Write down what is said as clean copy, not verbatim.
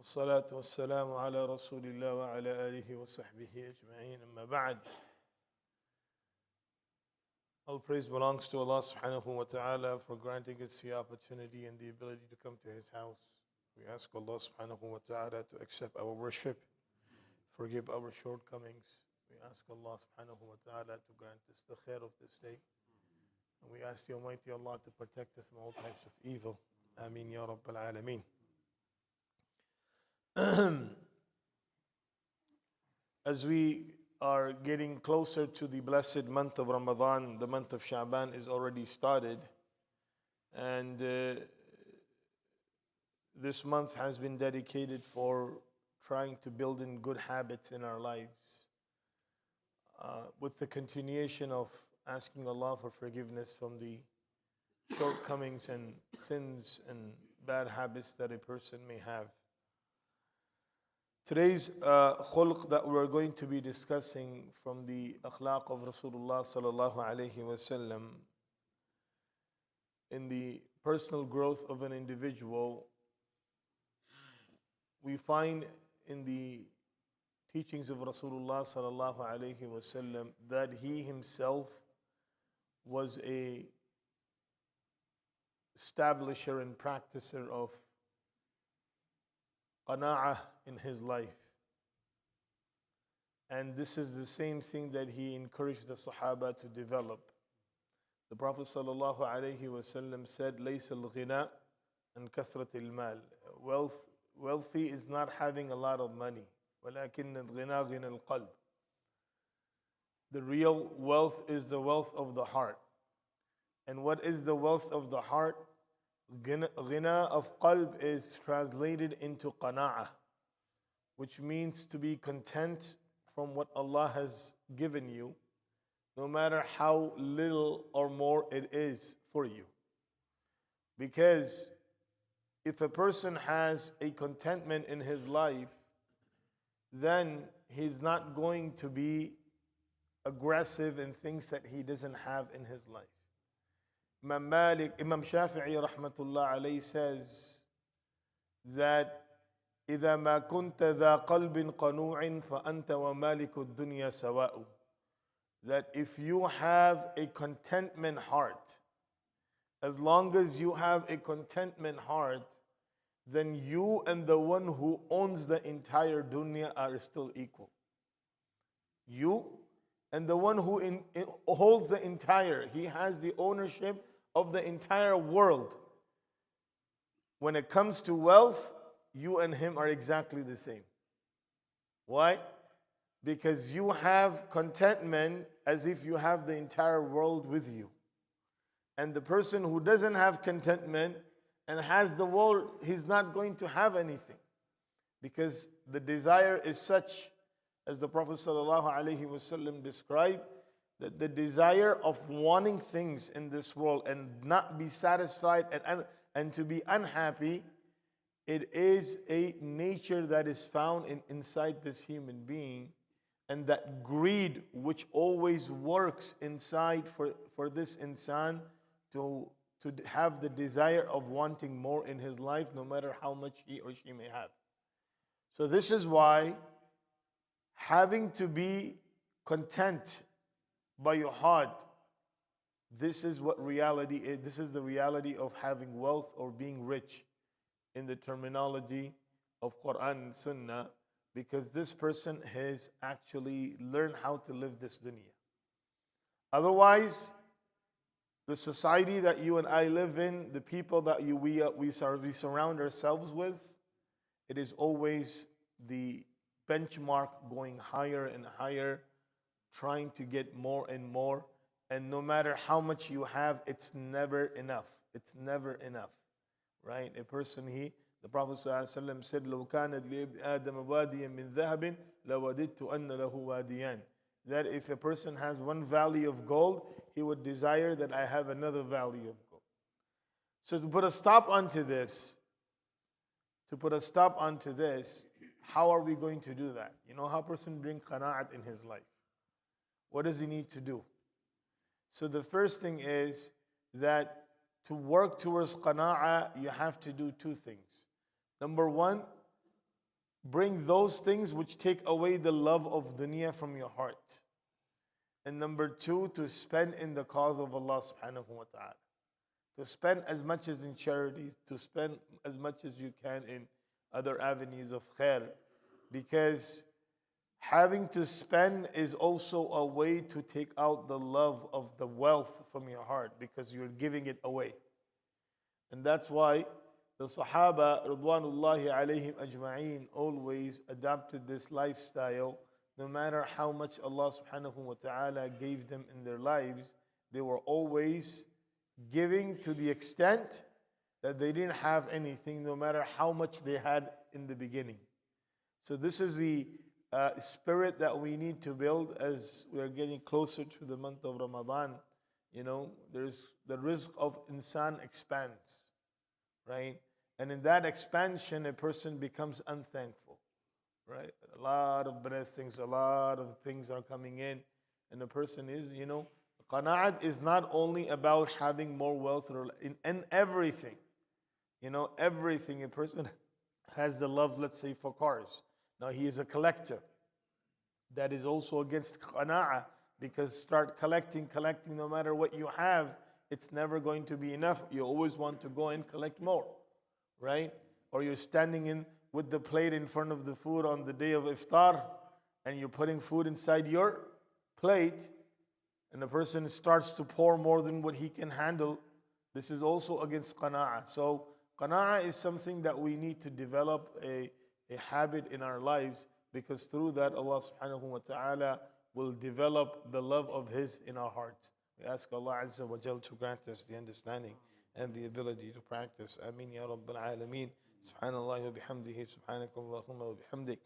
والصلاة والسلام على رسول الله وعلى آله وصحبه أجمعين أما بعد. All praise belongs to Allah subhanahu wa ta'ala for granting us the opportunity and the ability to come to His house. We ask Allah subhanahu wa ta'ala to accept our worship, forgive our shortcomings. We ask Allah subhanahu wa ta'ala to grant us the khair of this day. And we ask the Almighty Allah to protect us from all types of evil. Ameen ya Rabbal Alameen. As we are getting closer to the blessed month of Ramadan, the month of Sha'ban is already started, and this month has been dedicated for trying to build in good habits in our lives, with the continuation of asking Allah for forgiveness from the shortcomings and sins and bad habits that a person may have. Today's khulq that we're going to be discussing from the akhlaq of Rasulullah sallallahu alayhi wasallam in the personal growth of an individual, we find in the teachings of Rasulullah sallallahu alayhi wasallam that he himself was a establisher and practicer of qana'ah in his life. And this is the same thing that he encouraged the Sahaba to develop. The Prophet sallallahu alaihi wasallam said, "Laysa al-ghina an kathrat al-mal." Wealthy is not having a lot of money. وَلَكِنَّ الْغِنَى غِنَى الْقَلْبِ. The real wealth is the wealth of the heart. And what is the wealth of the heart? Ghina of qalb is translated into qana'ah, which means to be content from what Allah has given you, no matter how little or more it is for you. Because if a person has a contentment in his life, then he's not going to be aggressive in things that he doesn't have in his life. Imam Shafi'i rahmatullah alayhi says that إذا ما كنت ذا قلب قنوع فأنت ومالك الدنيا سواء. That if you have a contentment heart, as long as you have a contentment heart, then you and the one who owns the entire dunya are still equal. You and the one who holds the entire, he has the ownership of the entire world. When it comes to wealth, you and him are exactly the same. Why? Because you have contentment as if you have the entire world with you. And the person who doesn't have contentment and has the world, he's not going to have anything. Because the desire is such, as the Prophet ﷺ described, that the desire of wanting things in this world and not be satisfied and to be unhappy, it is a nature that is found inside this human being. And that greed which always works inside for this insan to have the desire of wanting more in his life, no matter how much he or she may have. So this is why having to be content by your heart, this is what reality is. This is the reality of having wealth or being rich in the terminology of Quran and Sunnah, because this person has actually learned how to live this dunya. Otherwise, the society that you and I live in, the people that we surround ourselves with, it is always the benchmark going higher and higher, trying to get more and more. And no matter how much you have, it's never enough. It's never enough, right? A person, the Prophet ﷺ said, لو كانت لابن آدم واديا من ذهب لوددت أن له واديان. That if a person has one valley of gold, he would desire that I have another valley of gold. So to put a stop onto this, how are we going to do that? You know how a person brings qana'at in his life? What does he need to do? So the first thing is that to work towards qana'ah, you have to do two things. Number one, bring those things which take away the love of dunya from your heart. And number two, to spend in the cause of Allah subhanahu wa ta'ala. To spend as much as in charities, to spend as much as you can in other avenues of khair. Because having to spend is also a way to take out the love of the wealth from your heart, because you're giving it away. And that's why the Sahaba, Ridwanullahi alayhim ajma'een, always adopted this lifestyle. No matter how much Allah subhanahu wa ta'ala gave them in their lives, they were always giving to the extent that they didn't have anything, no matter how much they had in the beginning. So this is the spirit that we need to build as we are getting closer to the month of Ramadan. You know, there's the rizq of insan expands, right? And in that expansion, a person becomes unthankful, right? A lot of blessings, a lot of things are coming in, and the person is, you know, qana'at is not only about having more wealth in everything. You know, everything. A person has the love, let's say, for cars. Now he is a collector. That is also against qana'ah, because start collecting, no matter what you have, it's never going to be enough. You always want to go and collect more, right? Or you're standing in with the plate in front of the food on the day of iftar, and you're putting food inside your plate, and the person starts to pour more than what he can handle. This is also against qana'ah. So qana'ah is something that we need to develop a habit in our lives, because through that Allah subhanahu wa ta'ala will develop the love of His in our hearts. We ask Allah Azza wa Jal to grant us the understanding and the ability to practice. Ameen ya Rabbil Alameen. Subhanallah wa bihamdihi. Subhanakallahumma wa bihamdik.